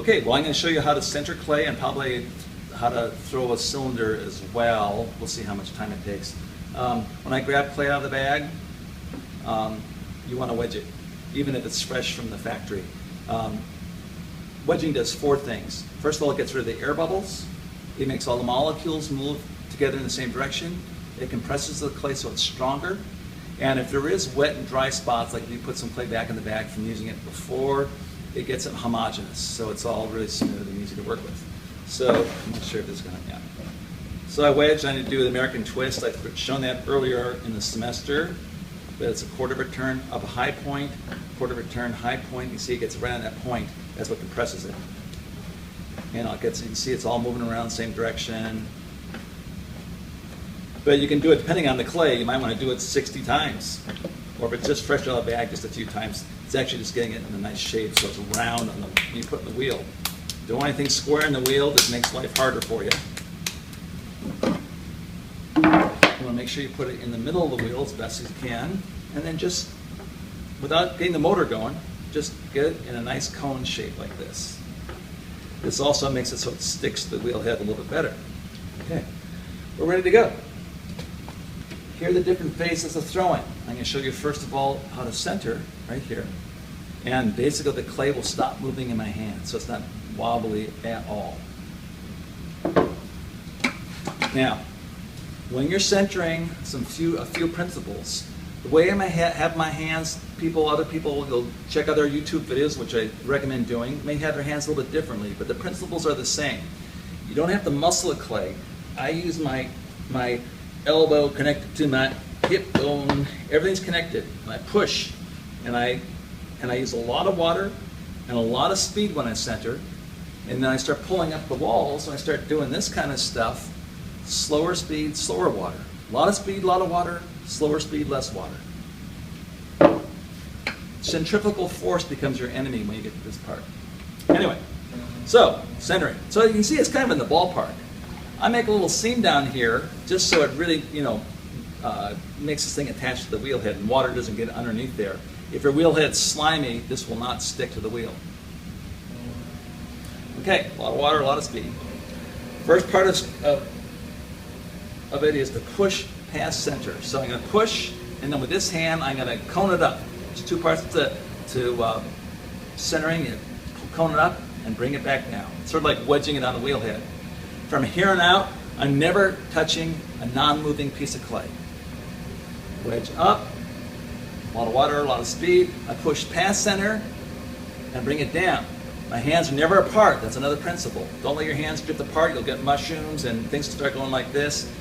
Okay, well I'm going to show you how to center clay and probably how to throw a cylinder as well. We'll see how much time it takes. When I grab clay out of the bag, you want to wedge it, even if it's fresh from the factory. Wedging does 4 things. First of all, it gets rid of the air bubbles. It makes all the molecules move together in the same direction. It compresses the clay so it's stronger. And if there is wet and dry spots, like if you put some clay back in the bag from using it before, it gets it homogeneous. So it's all really smooth and easy to work with. So I'm not sure if this is going to happen. So I wedge, I need to do the American twist. I've shown that earlier in the semester. But it's a 1/4 of a turn up a high point, 1/4 of a turn high point. You see it gets right on that point. That's what compresses it. And you can see it's all moving around the same direction. But you can do it depending on the clay. You might want to do it 60 times. Or if it's just fresh out of the bag, just a few times. It's actually just getting it in a nice shape so it's round on the, you put in the wheel. Don't want anything square in the wheel. This makes life harder for you. You want to make sure you put it in the middle of the wheel as best as you can. And then just, without getting the motor going, just get it in a nice cone shape like this. This also makes it so it sticks to the wheel head a little bit better. Okay, we're ready to go. Here are the different phases of throwing. I'm going to show you first of all how to center right here. And basically the clay will stop moving in my hand, so it's not wobbly at all. Now, when you're centering, a few principles. The way I have my hands, other people will check other YouTube videos, which I recommend doing, may have their hands a little bit differently, but the principles are the same. You don't have to muscle a clay. I use my elbow connected to my hip bone. Everything's connected. And I push, and I use a lot of water and a lot of speed when I center. And then I start pulling up the walls, and I start doing this kind of stuff. Slower speed, slower water. A lot of speed, a lot of water. Slower speed, less water. Centrifugal force becomes your enemy when you get to this part. Anyway, so centering. So you can see it's kind of in the ballpark. I make a little seam down here just so it really, makes this thing attached to the wheel head and water doesn't get underneath there. If your wheel head's slimy, this will not stick to the wheel. Okay, a lot of water, a lot of speed. First part of it is to push past center. So I'm going to push, and then with this hand, I'm going to cone it up. There's 2 parts to centering. You cone it up and bring it back down. It's sort of like wedging it on the wheel head. From here on out, I'm never touching a non-moving piece of clay. Wedge up, a lot of water, a lot of speed. I push past center and bring it down. My hands are never apart. That's another principle. Don't let your hands drift apart. You'll get mushrooms and things will start going like this.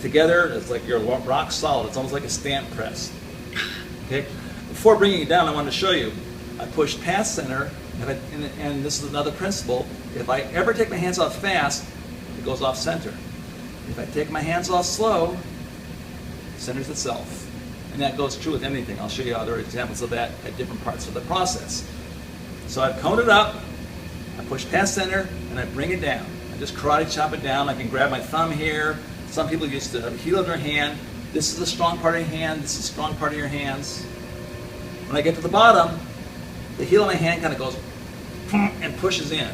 Together, it's like you're rock solid. It's almost like a Stanton press. Okay. Before bringing it down, I want to show you. I push past center, and this is another principle. If I ever take my hands off fast, it goes off center. If I take my hands off slow, it centers itself. And that goes true with anything. I'll show you other examples of that at different parts of the process. So I've coned it up, I push past center, and I bring it down. I just karate chop it down. I can grab my thumb here. Some people use the heel of their hand. This is the strong part of your hand. This is the strong part of your hands. When I get to the bottom, the heel of my hand kind of goes and pushes in.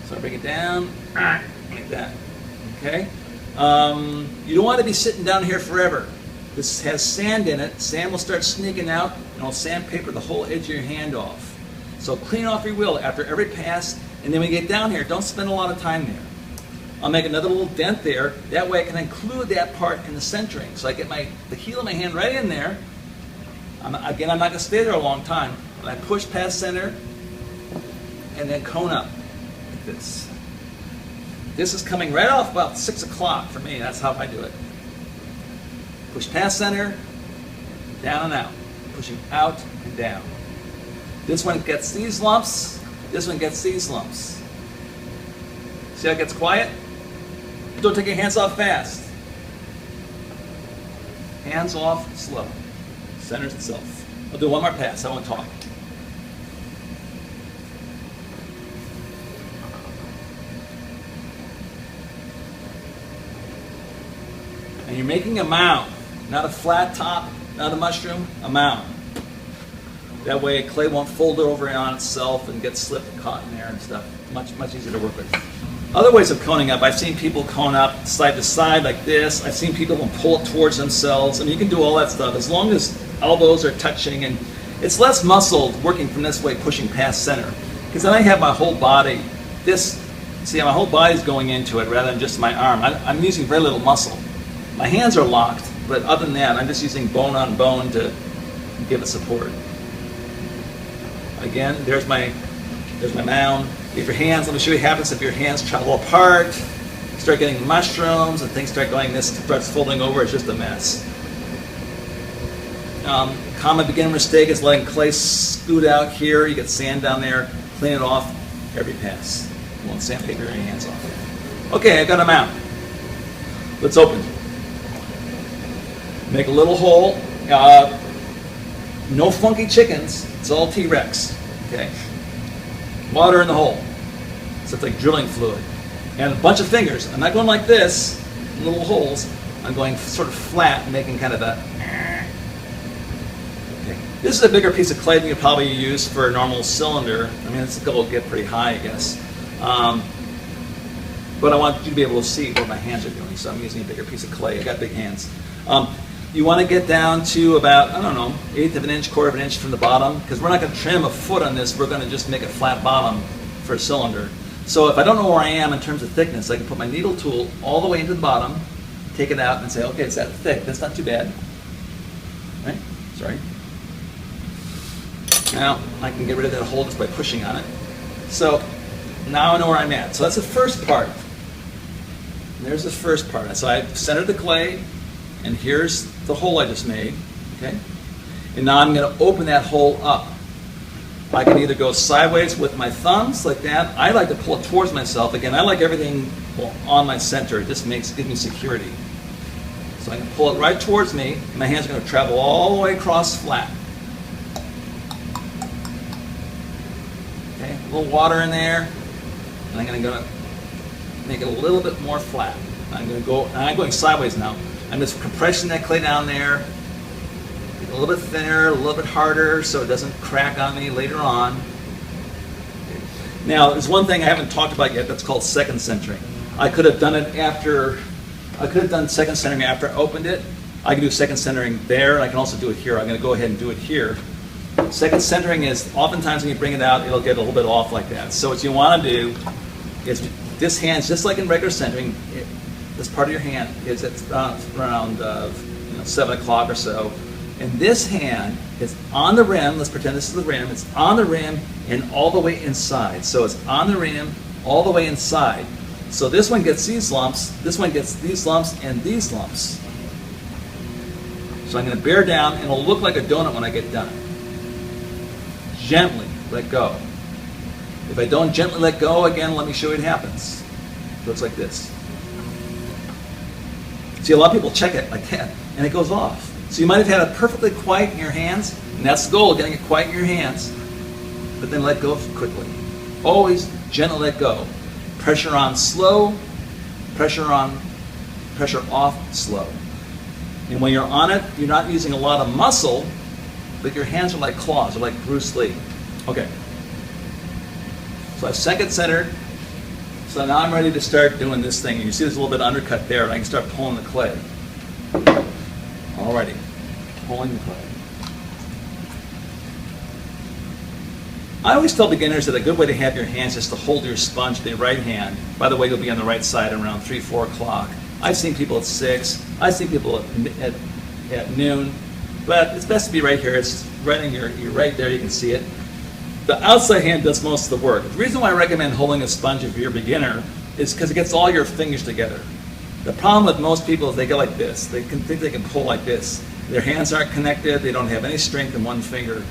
So I bring it down like that. Okay? You don't want to be sitting down here forever. This has sand in it. Sand will start sneaking out, and it'll sandpaper the whole edge of your hand off. So clean off your wheel after every pass, and then when you get down here, don't spend a lot of time there. I'll make another little dent there. That way I can include that part in the centering. So I get the heel of my hand right in there. Again, I'm not going to stay there a long time. But I push past center and then cone up like this. This is coming right off about 6 o'clock for me. That's how I do it. Push past center, down and out. Pushing out and down. This one gets these lumps. This one gets these lumps. See how it gets quiet? Don't take your hands off fast. Hands off slow. Centers itself. I'll do one more pass. I won't talk. And you're making a mound. Not a flat top, not a mushroom, a mound. That way clay won't fold over on itself and get slipped and caught in there and stuff. Much easier to work with. Other ways of coning up, I've seen people cone up side to side like this. I've seen people pull it towards themselves. I mean, you can do all that stuff as long as elbows are touching, and it's less muscle working from this way, pushing past center. Because then I have my whole body, my whole body's going into it rather than just my arm. I'm using very little muscle. My hands are locked, but other than that, I'm just using bone on bone to give it support. Again, there's my mound. If your hands, let me show you what happens if your hands travel apart, you start getting mushrooms and things start going, this starts folding over, it's just a mess. Common beginner mistake is letting clay scoot out here. You get sand down there, clean it off every pass. You won't sandpaper your hands off. Okay, I've got a mount. Let's open. Make a little hole. No funky chickens. It's all T-Rex. Okay. Water in the hole. So it's like drilling fluid. And a bunch of fingers. I'm not going like this, little holes. I'm going sort of flat, making kind of a... Okay. This is a bigger piece of clay than you probably use for a normal cylinder. I mean, this will get pretty high, I guess. But I want you to be able to see what my hands are doing, so I'm using a bigger piece of clay. I got big hands. You want to get down to about, I don't know, 1/8 of an inch, 1/4 of an inch from the bottom, because we're not going to trim a foot on this. We're going to just make a flat bottom for a cylinder. So if I don't know where I am in terms of thickness, I can put my needle tool all the way into the bottom, take it out, and say, okay, it's that thick. That's not too bad. Right? Sorry. Now, I can get rid of that hole just by pushing on it. So now I know where I'm at. So that's the first part. There's the first part. So I've centered the clay, and here's the hole I just made. Okay? And now I'm going to open that hole up. I can either go sideways with my thumbs like that. I like to pull it towards myself. Again, I like everything on my center. It just gives me security. So I can pull it right towards me, and my hands are going to travel all the way across flat. Okay, a little water in there, and I'm going to make it a little bit more flat. I'm going sideways now. I'm just compressing that clay down there, a little bit thinner, a little bit harder, so it doesn't crack on me later on. Okay. Now, there's one thing I haven't talked about yet that's called second centering. I could have done second centering after I opened it. I can do second centering there, and I can also do it here. I'm going to go ahead and do it here. Second centering is, oftentimes when you bring it out, it'll get a little bit off like that. So what you want to do is, this hand's just like in regular centering. This part of your hand is at around 7 o'clock or so. And this hand is on the rim. Let's pretend this is the rim. It's on the rim and all the way inside. So it's on the rim all the way inside. So this one gets these lumps, this one gets these lumps, and these lumps. So I'm going to bear down, and it'll look like a donut when I get done. Gently let go. If I don't gently let go, again, let me show you what happens. It looks like this. See, a lot of people check it like that, and it goes off. So you might have had it perfectly quiet in your hands, and that's the goal, getting it quiet in your hands, but then let go quickly. Always gently let go. Pressure on slow, pressure off slow. And when you're on it, you're not using a lot of muscle, but your hands are like claws, they're like Bruce Lee. Okay. So I've second centered. So now I'm ready to start doing this thing. And you see there's a little bit of undercut there, and I can start pulling the clay. Alrighty, pulling the clay. I always tell beginners that a good way to have your hands is to hold your sponge in the right hand. By the way, you'll be on the right side around 3, 4 o'clock. I've seen people at 6. I've seen people at noon. But it's best to be right here. It's right in you're right there. You can see it. The outside hand does most of the work. The reason why I recommend holding a sponge if you're a beginner is because it gets all your fingers together. The problem with most people is they go like this. They can think they can pull like this. Their hands aren't connected. They don't have any strength in one finger.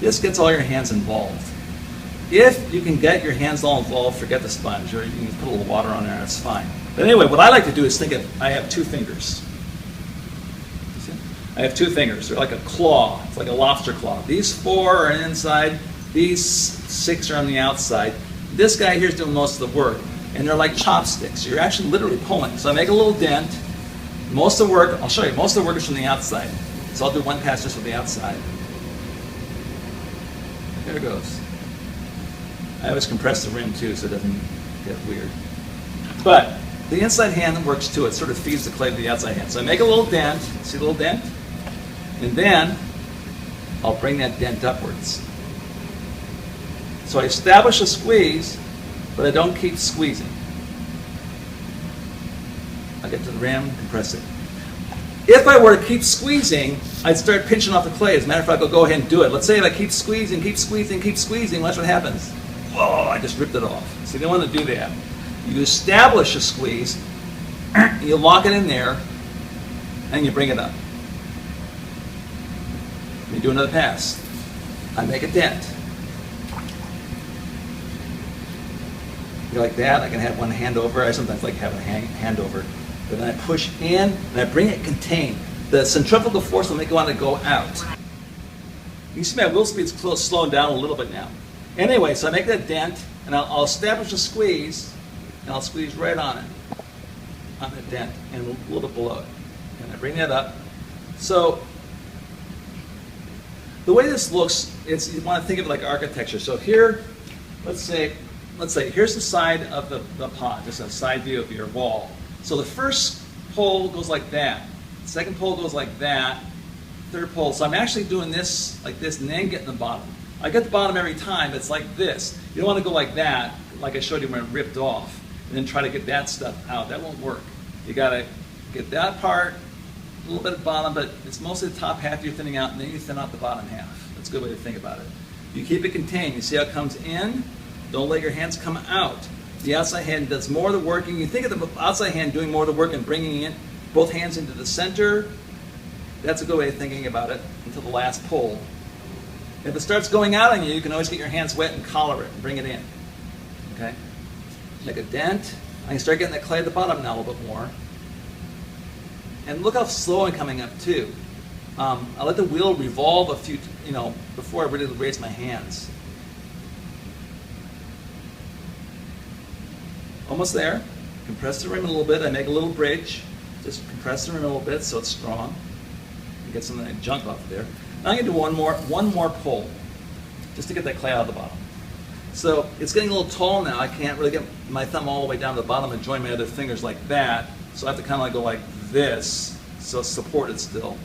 This gets all your hands involved. If you can get your hands all involved, forget the sponge, or you can put a little water on there, that's fine. But anyway, what I like to do is think of, I have 2 fingers. See? I have 2 fingers. They're like a claw. It's like a lobster claw. These 4 are inside. These 6 are on the outside. This guy here is doing most of the work. And they're like chopsticks. You're actually literally pulling. So I make a little dent. Most of the work, I'll show you, most of the work is from the outside. So I'll do one pass just with the outside. There it goes. I always compress the rim too so it doesn't get weird. But the inside hand works too. It sort of feeds the clay to the outside hand. So I make a little dent. See the little dent? And then I'll bring that dent upwards. So I establish a squeeze, but I don't keep squeezing. I get to the rim, compress it. If I were to keep squeezing, I'd start pinching off the clay. As a matter of fact, I'll go ahead and do it. Let's say if I keep squeezing, watch what happens. Whoa, I just ripped it off. So you don't want to do that. You establish a squeeze, you lock it in there, and you bring it up. You do another pass. I make a dent. Like that, I can have one hand over. I sometimes like having a hand over. But then I push in, and I bring it contained. The centrifugal force will make it want to go out. You can see my wheel speed's slowing down a little bit now. Anyway, so I make that dent, and I'll establish a squeeze, and I'll squeeze right on it, on the dent, and a little bit below it. And I bring that up. So the way this looks, you want to think of it like architecture. So here, let's say here's the side of the pot, just a side view of your wall. So the first pole goes like that. The second pole goes like that. Third pole. So I'm actually doing this like this and then getting the bottom. I get the bottom every time. It's like this. You don't want to go like that, like I showed you when it ripped off, and then try to get that stuff out. That won't work. You got to get that part, a little bit of bottom, but it's mostly the top half you're thinning out, and then you thin out the bottom half. That's a good way to think about it. You keep it contained. You see how it comes in? Don't let your hands come out. The outside hand does more of the work. You think of the outside hand doing more of the work and bringing in both hands into the center. That's a good way of thinking about it until the last pull. If it starts going out on you, you can always get your hands wet and collar it and bring it in. Okay? Make a dent. I can start getting that clay at the bottom now a little bit more. And look how slow I'm coming up too. I let the wheel revolve a few, before I really raise my hands. Almost there. Compress the rim a little bit. I make a little bridge. Just compress the rim a little bit so it's strong. And get some of that junk off of there. Now I'm going to do one more pull, just to get that clay out of the bottom. So it's getting a little tall now. I can't really get my thumb all the way down to the bottom and join my other fingers like that. So I have to kind of like go like this, so it's supported still.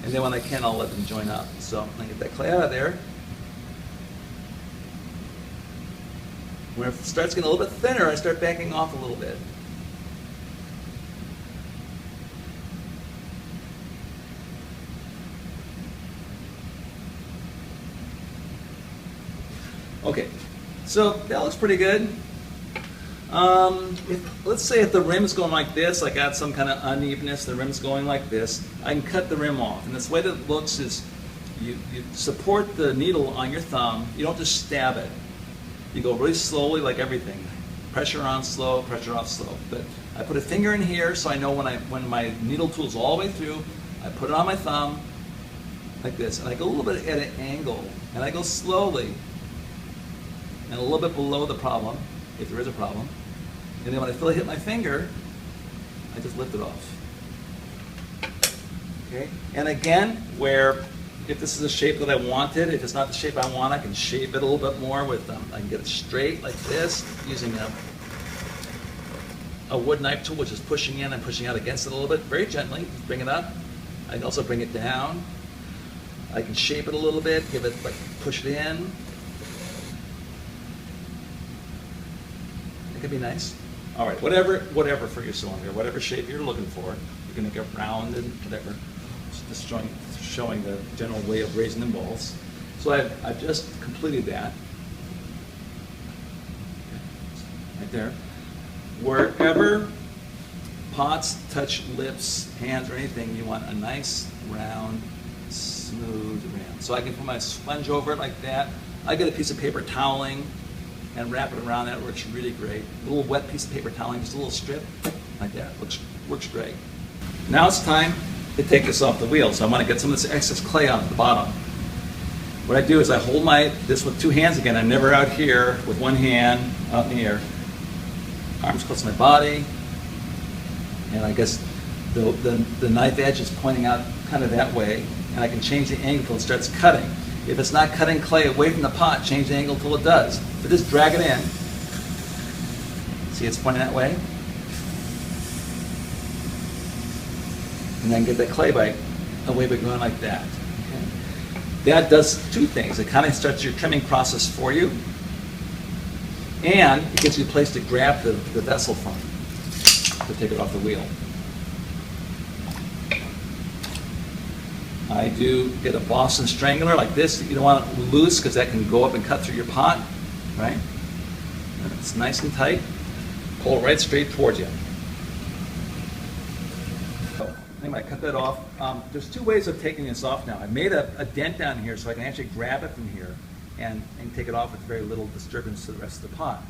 And then when I can, I'll let them join up. So I'm going to get that clay out of there. When it starts getting a little bit thinner, I start backing off a little bit. Okay, so that looks pretty good. Let's say if the rim's going like this, I got some kind of unevenness, the rim's going like this, I can cut the rim off. And this way that it looks is you support the needle on your thumb, you don't just stab it. You go really slowly like everything. Pressure on slow, pressure off slow. But I put a finger in here so I know when my needle tool's all the way through, I put it on my thumb like this. And I go a little bit at an angle. And I go slowly. And a little bit below the problem, if there is a problem. And then when I feel it hit my finger, I just lift it off. Okay? And again, if this is the shape that I wanted, if it's not the shape I want, I can shape it a little bit more with I can get it straight like this using a wood knife tool, which is pushing in and pushing out against it a little bit, very gently. Bring it up. I can also bring it down. I can shape it a little bit, push it in. It could be nice. All right, whatever for your cylinder, whatever shape you're looking for. You can make it round and whatever. Just showing the general way of raising the balls. So I've just completed that. Right there. Wherever pots touch lips, hands, or anything, you want a nice, round, smooth rim. So I can put my sponge over it like that. I get a piece of paper toweling and wrap it around. That works really great. A little wet piece of paper toweling, just a little strip like that. Works great. Now it's time to take this off the wheel. So I want to get some of this excess clay off the bottom. What I do is I hold this with two hands again. I'm never out here with one hand out in the air. Arms close to my body. And I guess the knife edge is pointing out kind of that way. And I can change the angle until it starts cutting. If it's not cutting clay away from the pot, change the angle until it does. But just drag it in. See, it's pointing that way. And then get that clay bite away by going like that. Okay. That does two things. It kind of starts your trimming process for you, and it gives you a place to grab the vessel from to take it off the wheel. I do get a Boston strangler like this. You don't want it loose because that can go up and cut through your pot, right? And it's nice and tight. Pull it right straight towards you. So, anyway, cut that off. There's two ways of taking this off now. I made a dent down here so I can actually grab it from here and take it off with very little disturbance to the rest of the pot.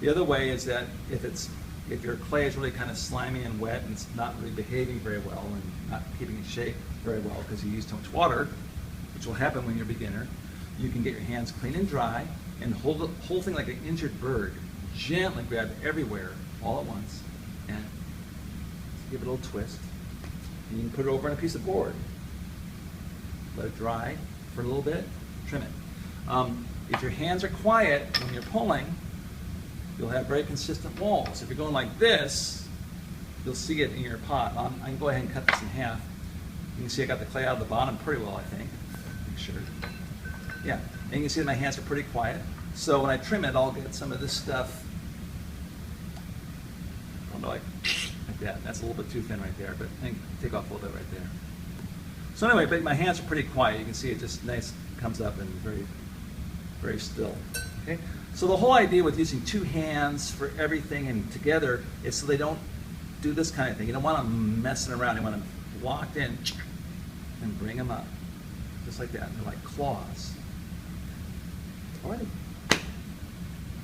The other way is that if your clay is really kind of slimy and wet and it's not really behaving very well and not keeping in shape very well because you use too much water, which will happen when you're a beginner, you can get your hands clean and dry and hold the whole thing like an injured bird. Gently grab everywhere all at once and give it a little twist. And you can put it over on a piece of board. Let it dry for a little bit, trim it. If your hands are quiet when you're pulling, you'll have very consistent walls. If you're going like this, you'll see it in your pot. I can go ahead and cut this in half. You can see I got the clay out of the bottom pretty well, I think. Make sure. Yeah, and you can see that my hands are pretty quiet. So when I trim it, I'll get some of this stuff. Like that. That's a little bit too thin right there, but I think take off a little bit right there. So anyway, but my hands are pretty quiet. You can see it just nice comes up and very, very still. Okay. So the whole idea with using two hands for everything and together is so they don't do this kind of thing. You don't want them messing around. You want them locked in and bring them up. Just like that. They're like claws. All right.